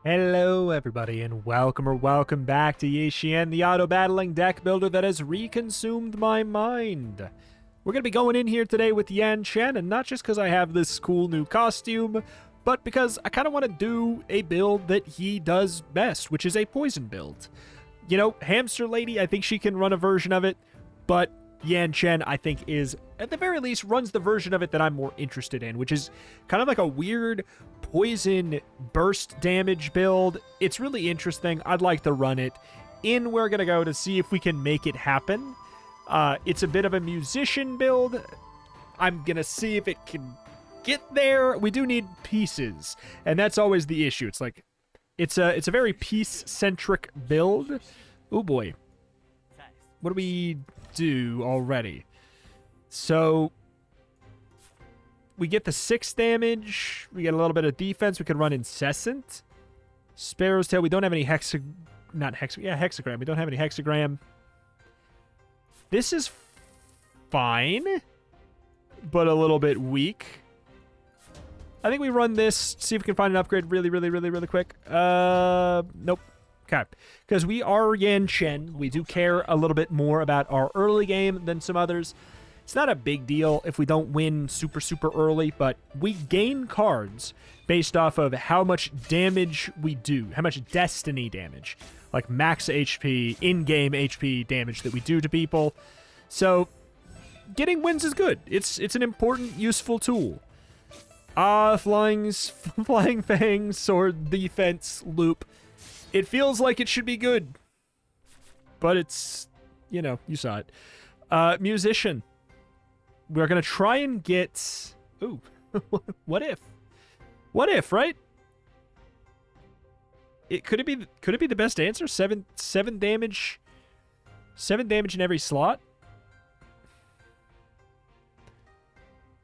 Hello everybody and welcome back to Xian, the auto-battling deck builder that has reconsumed my mind. We're going to be going in here today with Xian, and not just because I have this cool new costume, but because I kind of want to do a build that he does best, which is a poison build. You know, Hamster Lady, I think she can run a version of it, but Xian, I think, is, at the very least, runs the version of it that I'm more interested in, which is kind of like a weird poison burst damage build. It's really interesting. I'd like to run it. We're going to go to see if we can make it happen. It's a bit of a musician build. I'm going to see if it can get there. We do need pieces, and that's always the issue. It's like, it's a very piece-centric build. Oh boy. What do we do already? So we get the 6 damage. We get a little bit of defense. We can run Incessant. Sparrow's Tail. We don't have any hexagram. We don't have any hexagram. This is fine, but a little bit weak. I think we run this, see if we can find an upgrade really quick. Nope. Okay. Because we are Xian. We do care a little bit more about our early game than some others. It's not a big deal if we don't win super early, but we gain cards based off of how much damage we do, how much destiny damage, like max HP, in-game HP damage that we do to people. So getting wins is good. It's an important, useful tool. Flying Fangs, Sword, Defense, Loop. It feels like it should be good, but it's, you know, you saw it. Musician. We're going to try and get... Ooh, what if? What if, right? Could it be the best answer? 7 damage. 7 damage in every slot.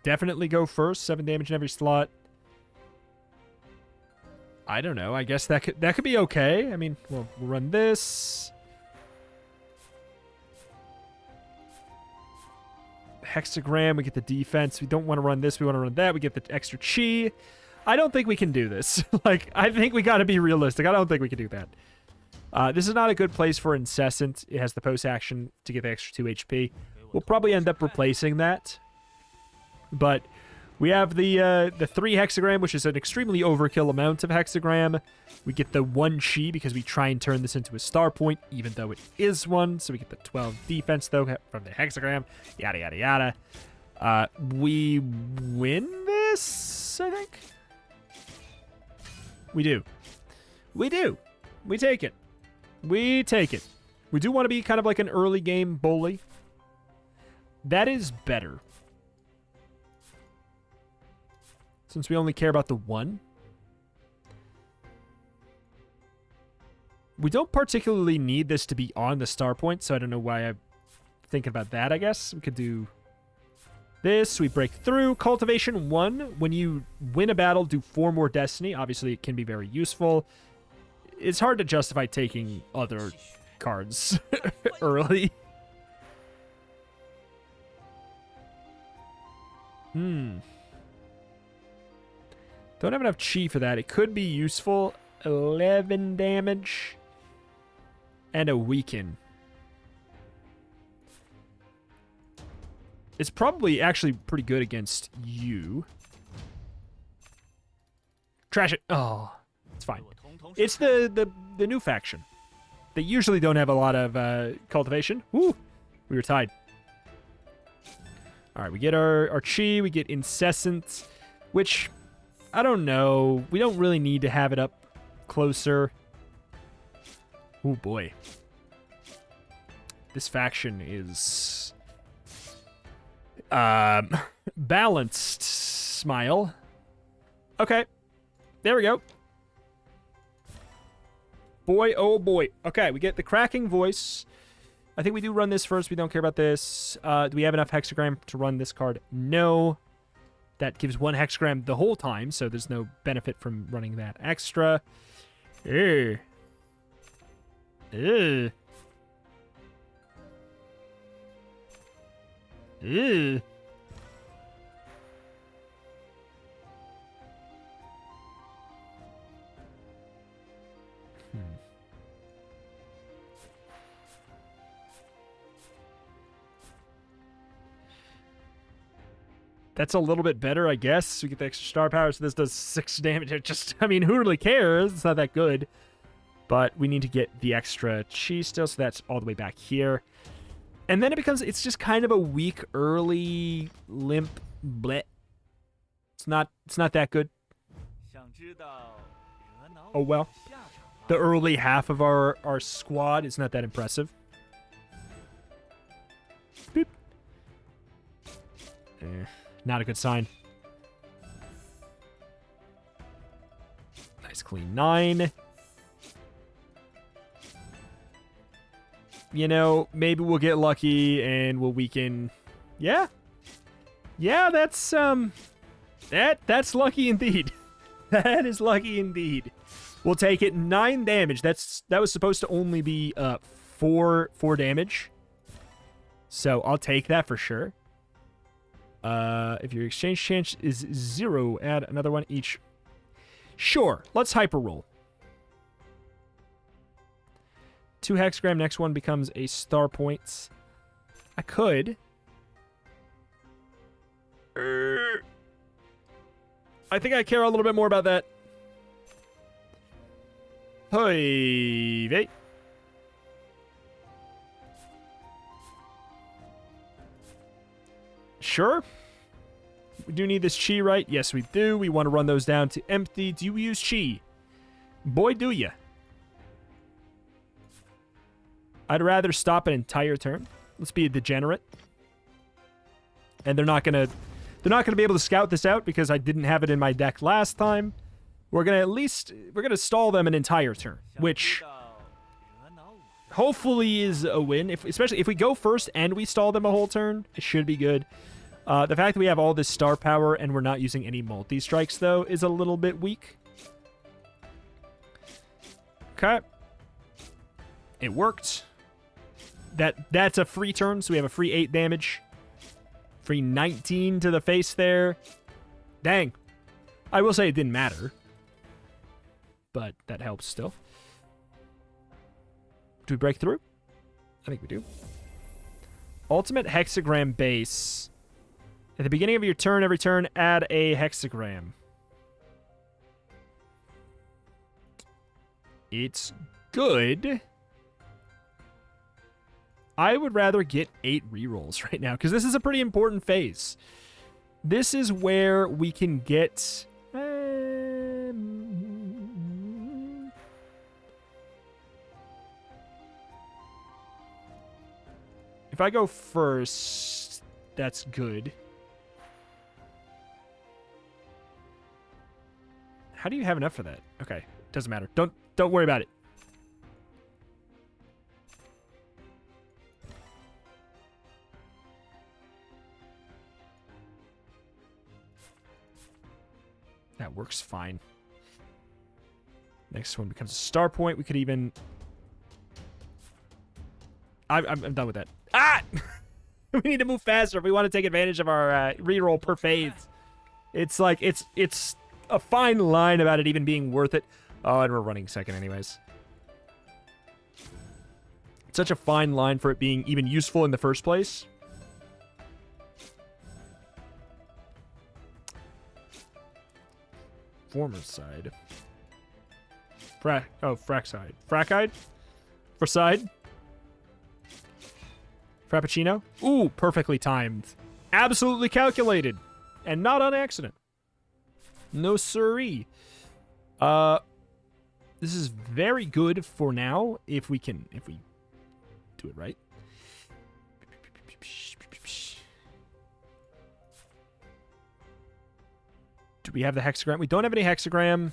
Definitely go first. 7 damage in every slot. I don't know. I guess that could be okay. I mean, we'll run this. Hexagram, we get the defense. We don't want to run this. We want to run that. We get the extra chi. I don't think we can do this. Like, I think we got to be realistic. I don't think we can do that. This is not a good place for Incessant. It has the post action to get the extra 2 HP. We'll probably end up replacing that. But we have the 3 hexagram, which is an extremely overkill amount of hexagram. We get the 1 chi because we try and turn this into a star point, even though it is 1. So we get the 12 defense, though, from the hexagram. Yada. We win this, I think? We do. We take it. We do want to be kind of like an early game bully. That is better. Since we only care about the 1. We don't particularly need this to be on the star point, so I don't know why I'm thinking about that, I guess. We could do this. We break through. Cultivation 1. When you win a battle, do 4 more destiny. Obviously, it can be very useful. It's hard to justify taking other cards early. Don't have enough chi for that. It could be useful. 11 damage. And a weaken. It's probably actually pretty good against you. Trash it. Oh, it's fine. It's the new faction. They usually don't have a lot of cultivation. Woo! We were tied. All right, we get our chi. We get Incessant, which... I don't know. We don't really need to have it up closer. Oh, boy. This faction is... balanced. Smile. Okay. There we go. Boy, oh boy. Okay, we get the cracking voice. I think we do run this first. We don't care about this. Do we have enough hexagram to run this card? No. That gives 1 hexagram the whole time, so there's no benefit from running that extra. Ew. Ew. Ew. That's a little bit better, I guess. We get the extra star power, so this does 6 damage. It just, I mean, who really cares? It's not that good. But we need to get the extra chi still, so that's all the way back here. And then it's just kind of a weak, early, limp, bleh. It's not that good. Oh, well. The early half of our squad is not that impressive. Beep. Not a good sign. Nice clean 9. You know, maybe we'll get lucky and we'll weaken. Yeah. Yeah, that's that's lucky indeed. That is lucky indeed. We'll take it. 9 damage. That was supposed to only be 4 damage. So I'll take that for sure. If your exchange chance is 0, add another one each. Sure, let's hyper roll. 2 hexagram, next one becomes a star points. I could. I think I care a little bit more about that. Hey, wait. Sure. We do need this chi, right? Yes, we do. We want to run those down to empty. Do you use chi? Boy, do ya. I'd rather stop an entire turn. Let's be a degenerate. And they're not gonna be able to scout this out because I didn't have it in my deck last time. We're gonna stall them an entire turn, which hopefully is a win. Especially if we go first and we stall them a whole turn, it should be good. The fact that we have all this star power and we're not using any multi-strikes, though, is a little bit weak. Okay. It worked. That's a free turn, so we have a free 8 damage. Free 19 to the face there. Dang. I will say it didn't matter. But that helps still. Do we break through? I think we do. Ultimate hexagram base. At the beginning of your turn, every turn, add a hexagram. It's good. I would rather get 8 rerolls right now, because this is a pretty important phase. This is where we can get... if I go first, that's good. How do you have enough for that? Okay, doesn't matter. Don't worry about it. That works fine. Next one becomes a star point. We could even... I'm done with that. Ah! We need to move faster if we want to take advantage of our reroll per phase. It's like, it's a fine line about it even being worth it. Oh, and we're running second anyways. It's such a fine line for it being even useful in the first place. Former side. Frack side. Frackide? For side? Frappuccino? Ooh, perfectly timed. Absolutely calculated. And not on accident. No siree. This is very good for now if we do it right. Do we have the hexagram? We don't have any hexagram.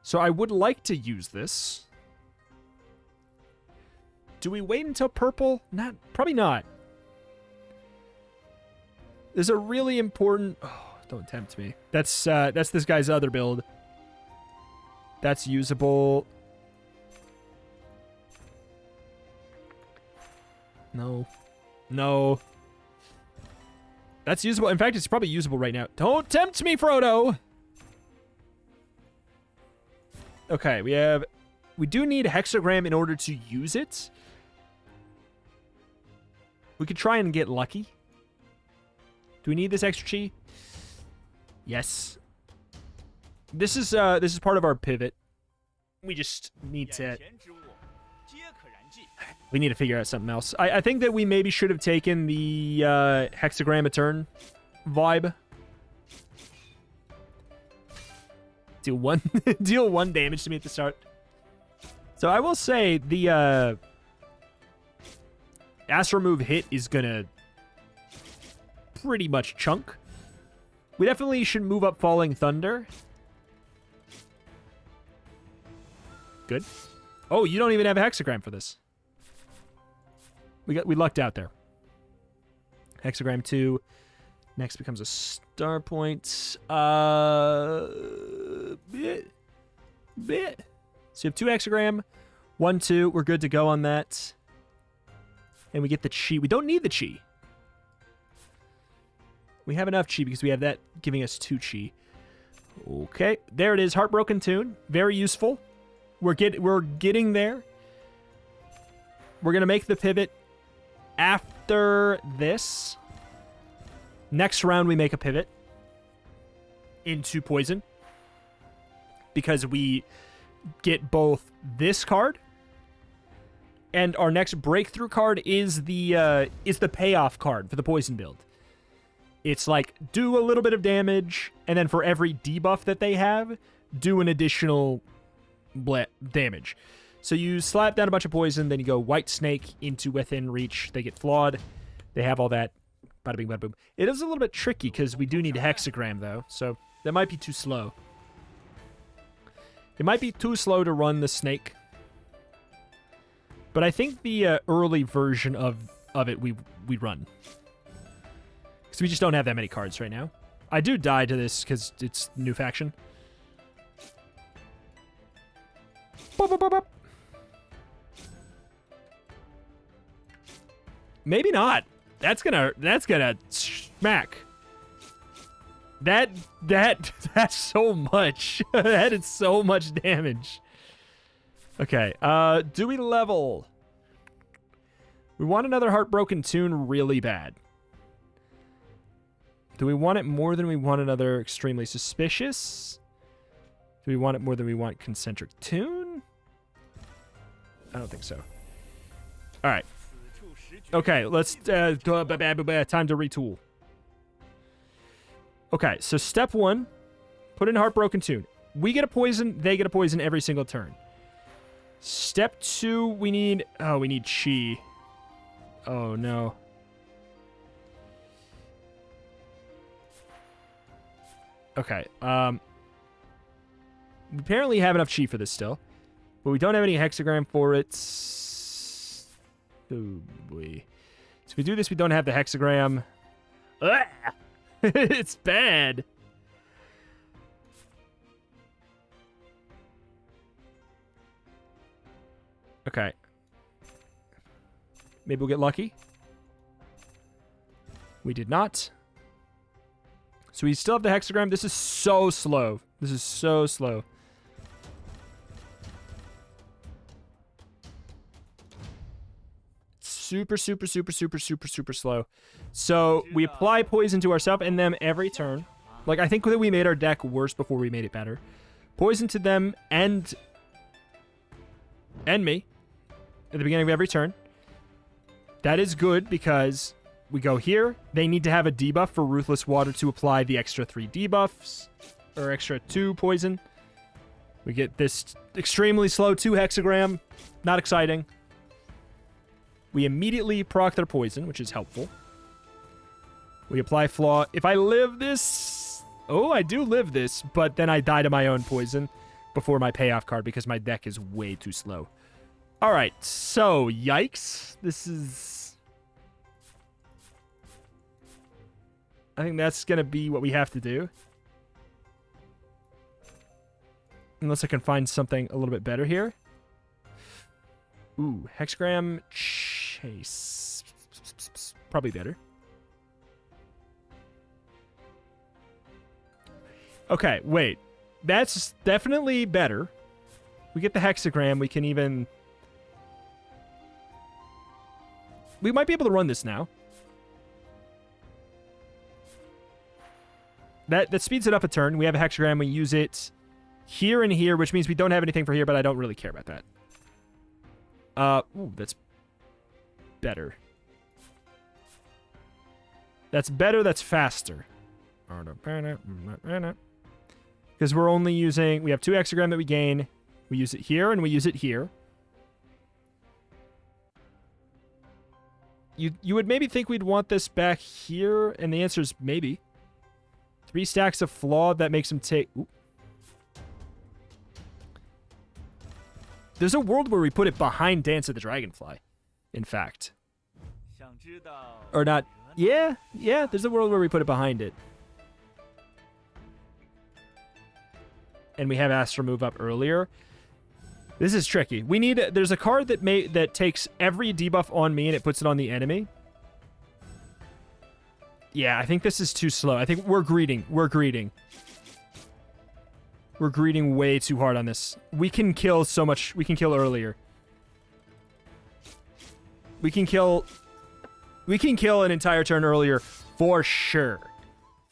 So I would like to use this. Do we wait until purple? Probably not. There's a really important... Oh, don't tempt me. That's this guy's other build. That's usable. No. No. That's usable. In fact, it's probably usable right now. Don't tempt me, Frodo! Okay, we do need hexagram in order to use it. We could try and get lucky. Do we need this extra chi? Yes. This is part of our pivot. We just need to... We need to figure out something else. I think that we maybe should have taken the hexagram a turn vibe. Deal one deal 1 damage to me at the start. So I will say the Astro Move hit is gonna pretty much chunk. We definitely should move up Falling Thunder. Good. Oh, you don't even have a hexagram for this. We lucked out there. Hexagram 2. Next becomes a star point. Bit. So you have 2 hexagram, 1, 2. We're good to go on that. And we get the chi. We don't need the chi. We have enough chi because we have that giving us 2 chi. Okay, there it is. Heartbroken Tune. Very useful. We're getting there. We're gonna make the pivot after this. Next round, we make a pivot into poison because we get both this card and our next breakthrough card is the payoff card for the poison build. It's like do a little bit of damage, and then for every debuff that they have, do an additional damage. So you slap down a bunch of poison, then you go White Snake into Within Reach. They get flawed. They have all that. Bada bing, bada boom. It is a little bit tricky because we do need a hexagram, though. So that might be too slow. It might be too slow to run the snake. But I think the early version of it we run. Because we just don't have that many cards right now. I do die to this because it's new faction. Bop, bop, bop, bop. Maybe not. That's gonna smack. That's so much. That is so much damage. Okay, do we level? We want another Heartbroken Tune really bad. Do we want it more than we want another Extremely Suspicious? Do we want it more than we want Concentric Tune? I don't think so. All right. Okay, let's time to retool. Okay, so step 1, put in Heartbroken Tune. We get a poison, they get a poison every single turn. Step 2, we need chi. Oh no. Okay, we apparently have enough chi for this still, but we don't have any hexagram for it. Oh boy. So if we do this, we don't have the hexagram. It's bad. Okay. Maybe we'll get lucky. We did not. So we still have the hexagram. This is so slow. This is so slow. Super slow. So we apply poison to ourselves and them every turn. Like, I think that we made our deck worse before we made it better. Poison to them and me at the beginning of every turn. That is good because we go here. They need to have a debuff for Ruthless Water to apply the extra 3 debuffs. Or extra 2 poison. We get this extremely slow 2 hexagram. Not exciting. We immediately proc their poison, which is helpful. We apply flaw. If I live this... Oh, I do live this, but then I die to my own poison before my payoff card because my deck is way too slow. All right, so yikes. This is... I think that's going to be what we have to do. Unless I can find something a little bit better here. Ooh, hexagram chase. Probably better. Okay, wait. That's definitely better. We get the hexagram. We can even... We might be able to run this now. That speeds it up a turn. We have a hexagram. We use it here and here, which means we don't have anything for here, but I don't really care about that. Ooh, that's better. That's better, that's faster. Because we're only using... We have 2 hexagram that we gain. We use it here, and we use it here. You would maybe think we'd want this back here, and the answer is maybe. 3 stacks of flawed, that makes him take... Ooh. There's a world where we put it behind Dance of the Dragonfly, in fact. Or not... Yeah, there's a world where we put it behind it. And we have Astra move up earlier. This is tricky. We need... There's a card that takes every debuff on me and it puts it on the enemy. Yeah, I think this is too slow. I think we're greeting. We're greeting way too hard on this. We can kill so much. We can kill earlier. We can kill an entire turn earlier for sure.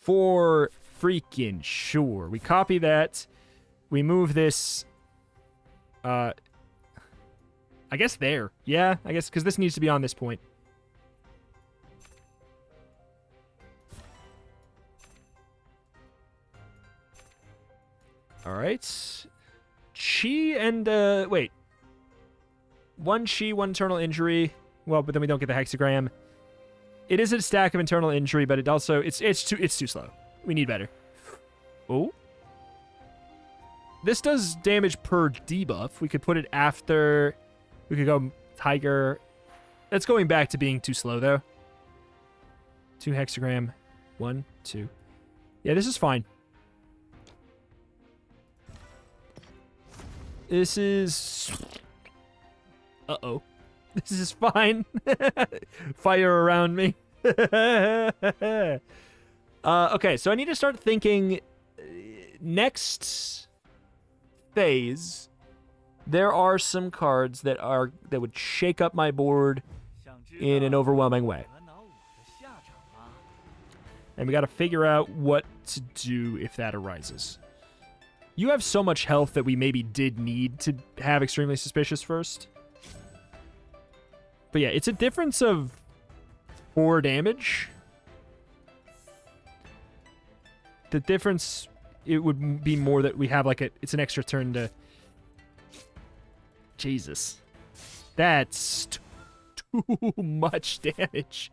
For freaking sure. We copy that. We move this. I guess there. Yeah, I guess because this needs to be on this point. All right. Chi and, wait. 1 Chi, 1 internal injury. Well, but then we don't get the hexagram. It is a stack of internal injury, but it also, it's too slow. We need better. Oh. This does damage per debuff. We could put it after. We could go Tiger. That's going back to being too slow, though. 2 hexagram. 1, 2. Yeah, this is fine. This is... Uh-oh. This is fine. Fire around me. Okay, so I need to start thinking... Next phase, there are some cards that would shake up my board in an overwhelming way. And we got to figure out what to do if that arises. You have so much health that we maybe did need to have Extremely Suspicious first. But yeah, it's a difference of 4 damage. The difference, it would be more that we have like it's an extra turn to... Jesus. That's too much damage.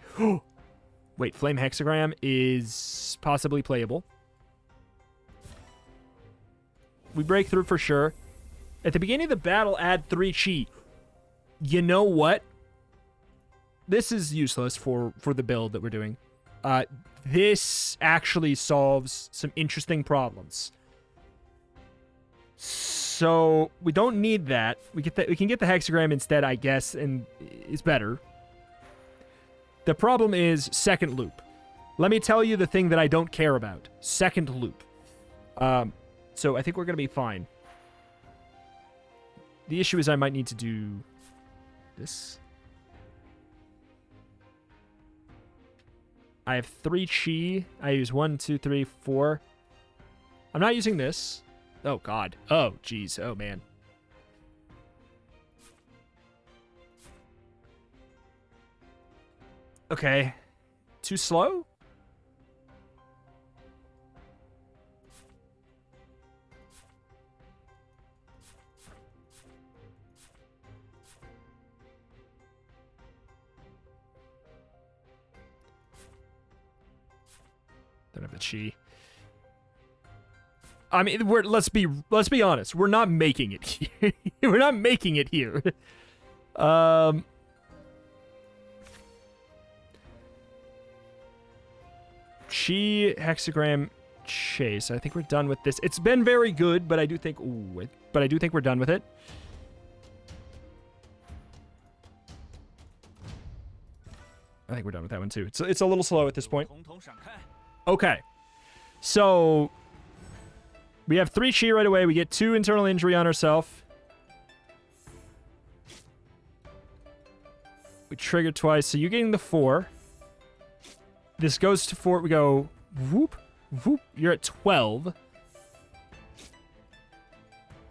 Wait, Flame Hexagram is possibly playable. We break through for sure. At the beginning of the battle, add 3 Chi. You know what? This is useless for the build that we're doing. This actually solves some interesting problems. So we don't need that. We can get the hexagram instead, I guess, and it's better. The problem is second loop. Let me tell you the thing that I don't care about. Second loop. So I think we're going to be fine. The issue is I might need to do this. I have 3 Chi. I use 1, 2, 3, 4. I'm not using this. Oh, God. Oh, geez. Oh, man. Okay. Too slow? Don't have the Chi. I mean, let's be honest. We're not making it here. We're not making it here. Chi hexagram chase. I think we're done with this. It's been very good, but I do think we're done with it. I think we're done with that one too. It's a little slow at this point. Okay. So we have 3 Chi right away. We get 2 internal injury on ourselves. We trigger twice. So you're getting the 4. This goes to 4. We go whoop. Whoop, you're at 12.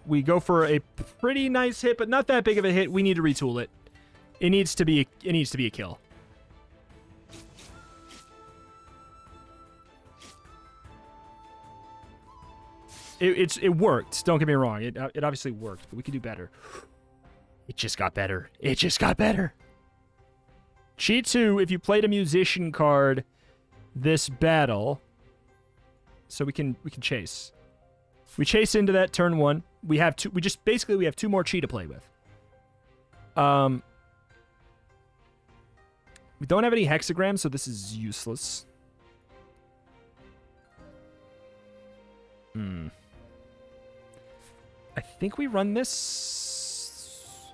We go for a pretty nice hit, but not that big of a hit. We need to retool it. It needs to be a kill. It worked. Don't get me wrong. It obviously worked, but we could do better. It just got better. It just got better. Cheat 2, if you played a musician card this battle, so we can chase. We chase into that turn 1. We have two. We have 2 more chi to play with. We don't have any hexagrams, so this is useless. I think we run this.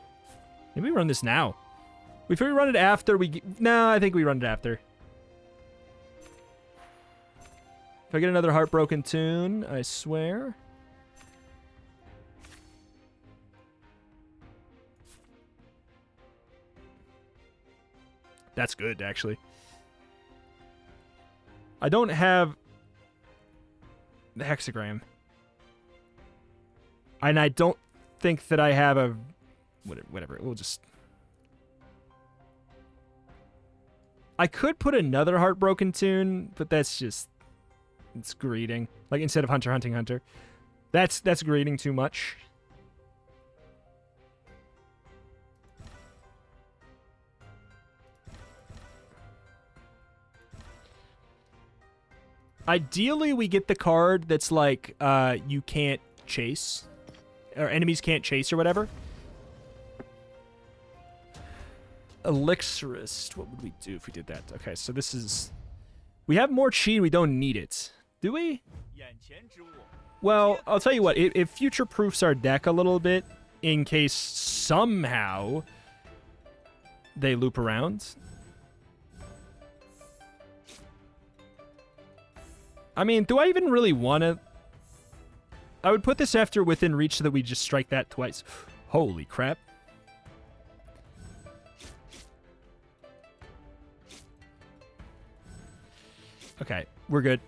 Maybe we run this now. If we run it after, no, I think we run it after. If I get another Heartbroken Tune, I swear. That's good, actually. I don't have the hexagram. And I don't think that I have a... Whatever, we'll just... I could put another Heartbroken Tune, but that's just... It's greeting. Like, instead of Hunter Hunting Hunter. That's greeting too much. Ideally, we get the card that's like, you can't chase. Or enemies can't chase or whatever. Elixirist. What would we do if we did that? Okay, so this is... We have more chi, we don't need it. Do we? Well, I'll tell you what. It future-proofs our deck a little bit in case somehow they loop around. I mean, do I even really want to... I would put this after Within Reach so that we just strike that twice. Holy crap. Okay, we're good.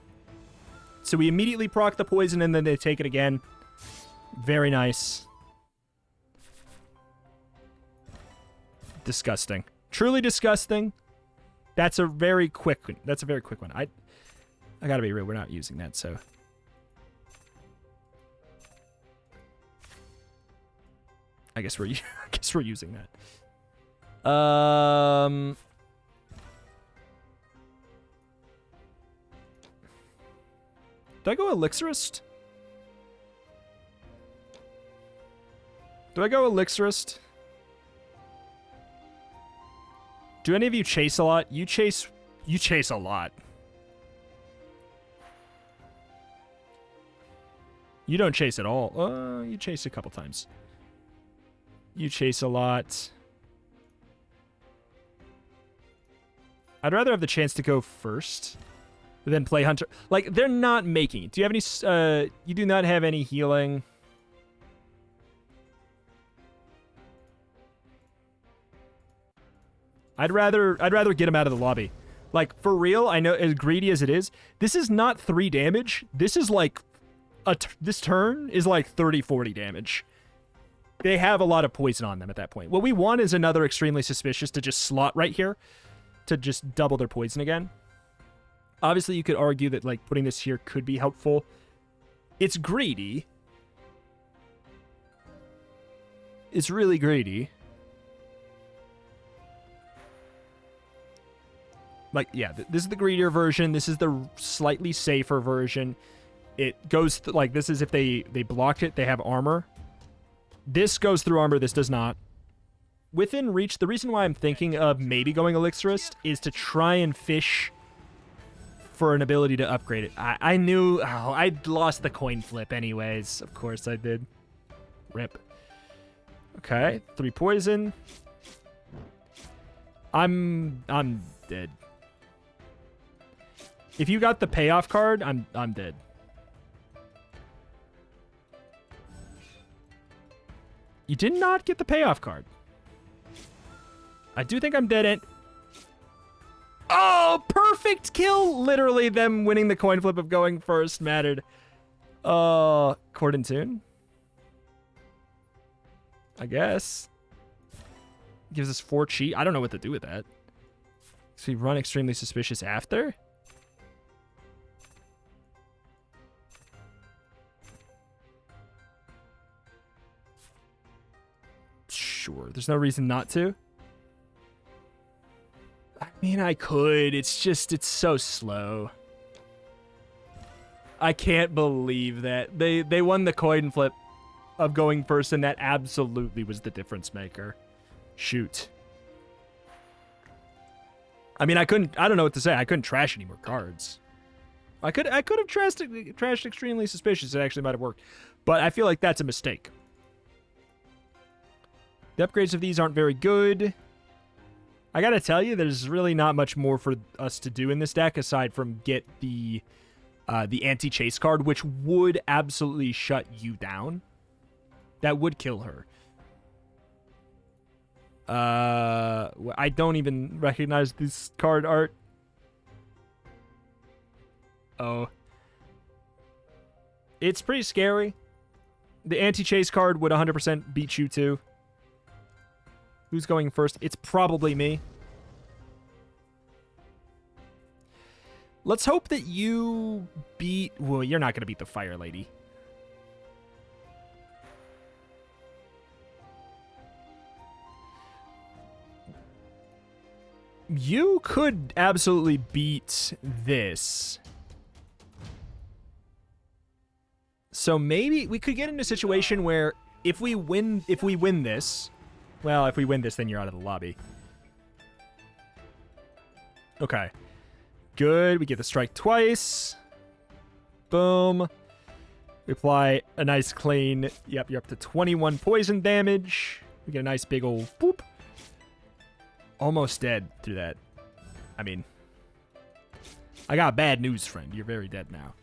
So we immediately proc the poison and then they take it again. Very nice. Disgusting. Truly disgusting. That's a very quick one. That's a very quick one. I gotta be real, we're not using that, so... I guess we're using that. Do I go Elixirist? Do any of you chase a lot? You chase a lot. You don't chase at all. You chase a couple times. You chase a lot. I'd rather have the chance to go first than play Hunter. Like, they're not making it. Do you have any... you do not have any healing. I'd rather get him out of the lobby. Like, for real, I know, as greedy as it is, this is not 3 damage. This is like... this turn is like 30, 40 damage. They have a lot of poison on them at that point. What we want is another Extremely Suspicious to just slot right here to just double their poison again. Obviously, you could argue that, like, putting this here could be helpful. It's greedy. It's really greedy. Like, yeah, this is the greedier version. This is the slightly safer version. It goes, like, this is if they blocked it, they have armor. This goes through armor, this does not. Within Reach, the reason why I'm thinking of maybe going Elixirist is to try and fish for an ability to upgrade it. I knew... Oh, I'd lost the coin flip anyways. Of course I did. Rip. Okay, 3 poison. I'm dead. If you got the payoff card, I'm dead. You did not get the payoff card. I do think I'm dead end. Oh, perfect kill! Literally, them winning the coin flip of going first mattered. Chord and tune? I guess. Gives us 4 cheat. I don't know what to do with that. So we run extremely suspicious after? Sure. There's no reason not to. I mean, I could. It's just, it's so slow. I can't believe that. They won the coin flip of going first, and that absolutely was the difference maker. Shoot. I mean, I don't know what to say. I couldn't trash any more cards. I could have trashed extremely suspicious. It actually might have worked. But I feel like that's a mistake. The upgrades of these aren't very good. I gotta tell you, there's really not much more for us to do in this deck aside from get the anti-chase card, which would absolutely shut you down. That would kill her. I don't even recognize this card art. Oh. It's pretty scary. The anti-chase card would 100% beat you too. Who's going first? It's probably me. Let's hope that you beat... Well, you're not going to beat the Fire Lady. You could absolutely beat this. So maybe we could get into a situation where if we win this... Well, if we win this, then you're out of the lobby. Okay. Good. We get the strike twice. Boom. We apply a nice clean. Yep, you're up to 21 poison damage. We get a nice big old boop. Almost dead through that. I mean, I got bad news, friend. You're very dead now.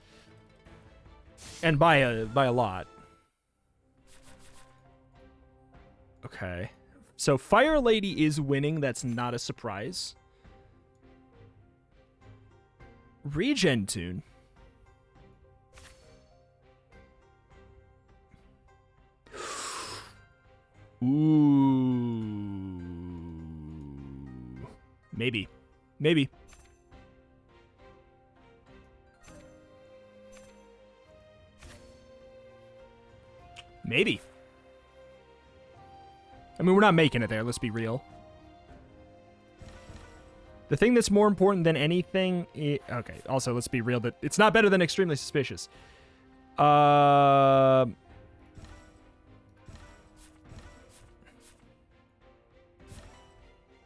And by a lot. Okay. So Fire Lady is winning. That's not a surprise. Regen Tune. Ooh. Maybe. Maybe. Maybe. I mean, we're not making it there, let's be real. The thing that's more important than anything is... Okay, also, let's be real, that it's not better than extremely suspicious. Let's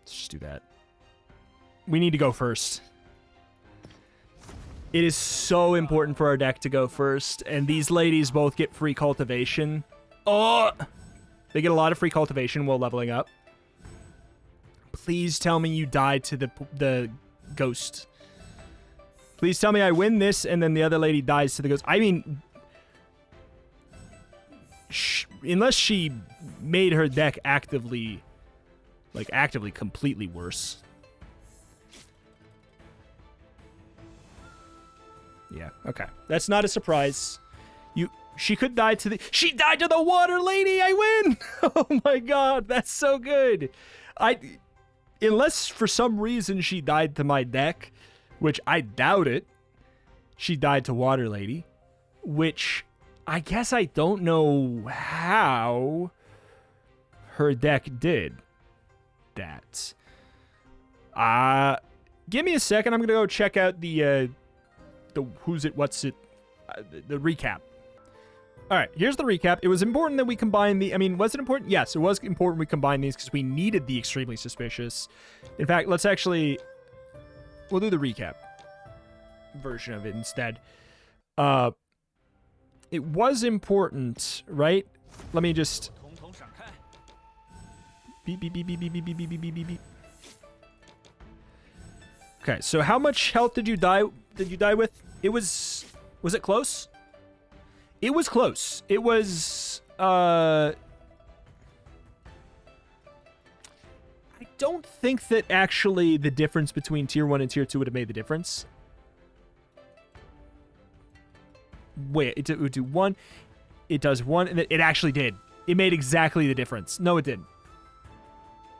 just do that. We need to go first. It is so important for our deck to go first, and these ladies both get free cultivation. Oh! They get a lot of free cultivation while leveling up. Please tell me you died to the ghost. Please tell me I win this and then the other lady dies to the ghost. I mean, unless she made her deck actively completely worse. Yeah, okay. That's not a surprise. She could die to the... She died to the water lady! I win! Oh my god, that's so good! Unless for some reason she died to my deck, which I doubt it, she died to water lady, which I guess I don't know how her deck did that. Give me a second. I'm going to go check out the who's it, what's it, the recap. All right, here's the recap. It was important that we combine the... I mean, was it important? Yes, it was important we combine these because we needed the extremely suspicious. In fact, let's actually... We'll do the recap version of it instead. It was important, right? Let me just... Beep, beep, beep, beep, beep, beep, beep, beep, beep, beep, beep. Okay, so how much health did you die with? It was... Was it close? It was close. It was, I don't think that actually the difference between tier 1 and tier 2 would have made the difference. Wait, it would do 1. It does 1, and it actually did. It made exactly the difference. No, it didn't.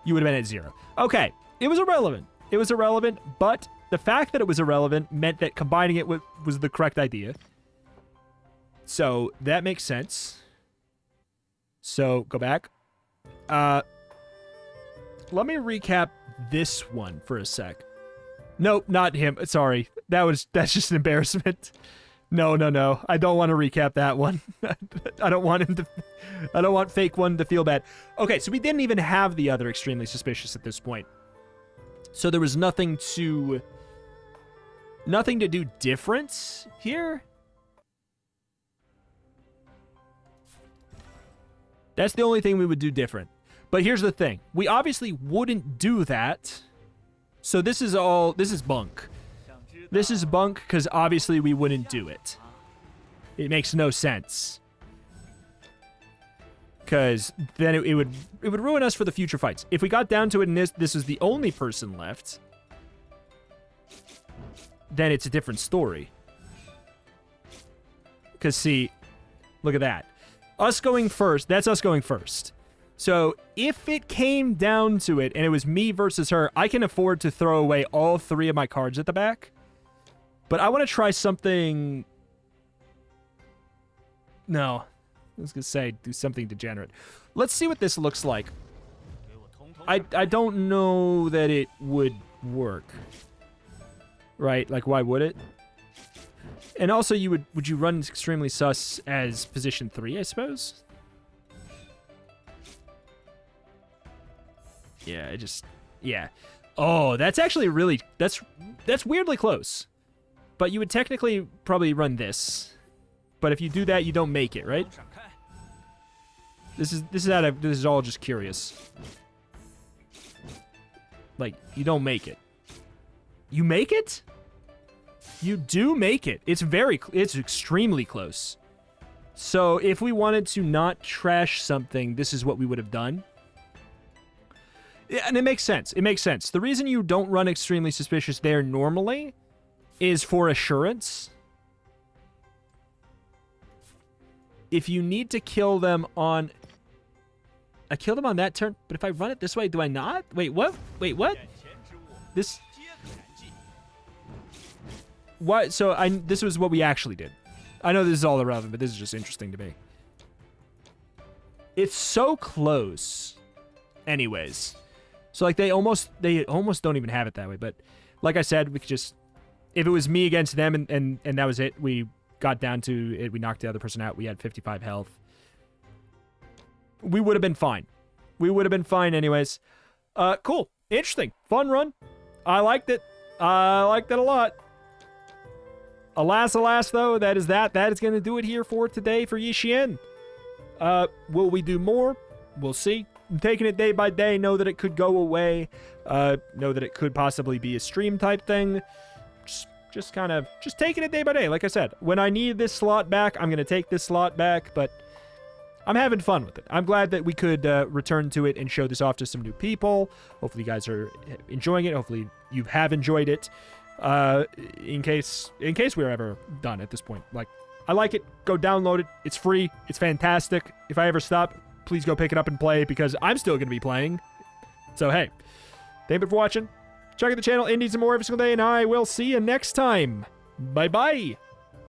You would have been at 0. Okay, it was irrelevant. It was irrelevant, but the fact that it was irrelevant meant that combining it was the correct idea. So that makes sense. So go back. Let me recap this one for a sec. Nope, not him. Sorry. That's just an embarrassment. No. I don't want to recap that one. I don't want fake one to feel bad. Okay, so we didn't even have the other extremely suspicious at this point. So there was nothing to do different here. That's the only thing we would do different. But here's the thing. We obviously wouldn't do that. So this is bunk. This is bunk because obviously we wouldn't do it. It makes no sense. Because then it would ruin us for the future fights. If we got down to it and this is the only person left, then it's a different story. Because see, look at that. Us going first, that's us going first. So if it came down to it and it was me versus her, I can afford to throw away all 3 of my cards at the back. But I want to try something... No. I was going to say, do something degenerate. Let's see what this looks like. I don't know that it would work. Right? Like, why would it? And also, would you run extremely sus as position 3, I suppose? Yeah, yeah. Oh, that's actually really... That's weirdly close. But you would technically probably run this. But if you do that, you don't make it, right? This is all just curious. Like, you don't make it. You make it? You do make it. It's extremely close. So if we wanted to not trash something, this is what we would have done. Yeah, and it makes sense. It makes sense. The reason you don't run extremely suspicious there normally is for assurance. If you need to kill them on... I kill them on that turn, but if I run it this way, do I not? Wait, what? Wait, what? This... What? So this was what we actually did. I know this is all irrelevant, but this is just interesting to me. It's so close. Anyways. So like they almost don't even have it that way, but like I said, we could just, if it was me against them and that was it, we got down to it, we knocked the other person out, we had 55 health. We would have been fine. We would have been fine anyways. Cool. Interesting. Fun run. I liked it. I liked it a lot. Alas, though, that is going to do it here for today for Xian. Will we do more? We'll see. I'm taking it day by day. Know that it could go away. Know that it could possibly be a stream type thing. Just taking it day by day. Like I said, when I need this slot back, I'm going to take this slot back, but I'm having fun with it. I'm glad that we could return to it and show this off to some new people. Hopefully you guys are enjoying it. Hopefully you have enjoyed it. In case we're ever done at this point. Like, I like it. Go download it. It's free. It's fantastic. If I ever stop, please go pick it up and play because I'm still going to be playing. So, hey, thank you for watching. Check out the channel, Indies and more every single day, and I will see you next time. Bye-bye.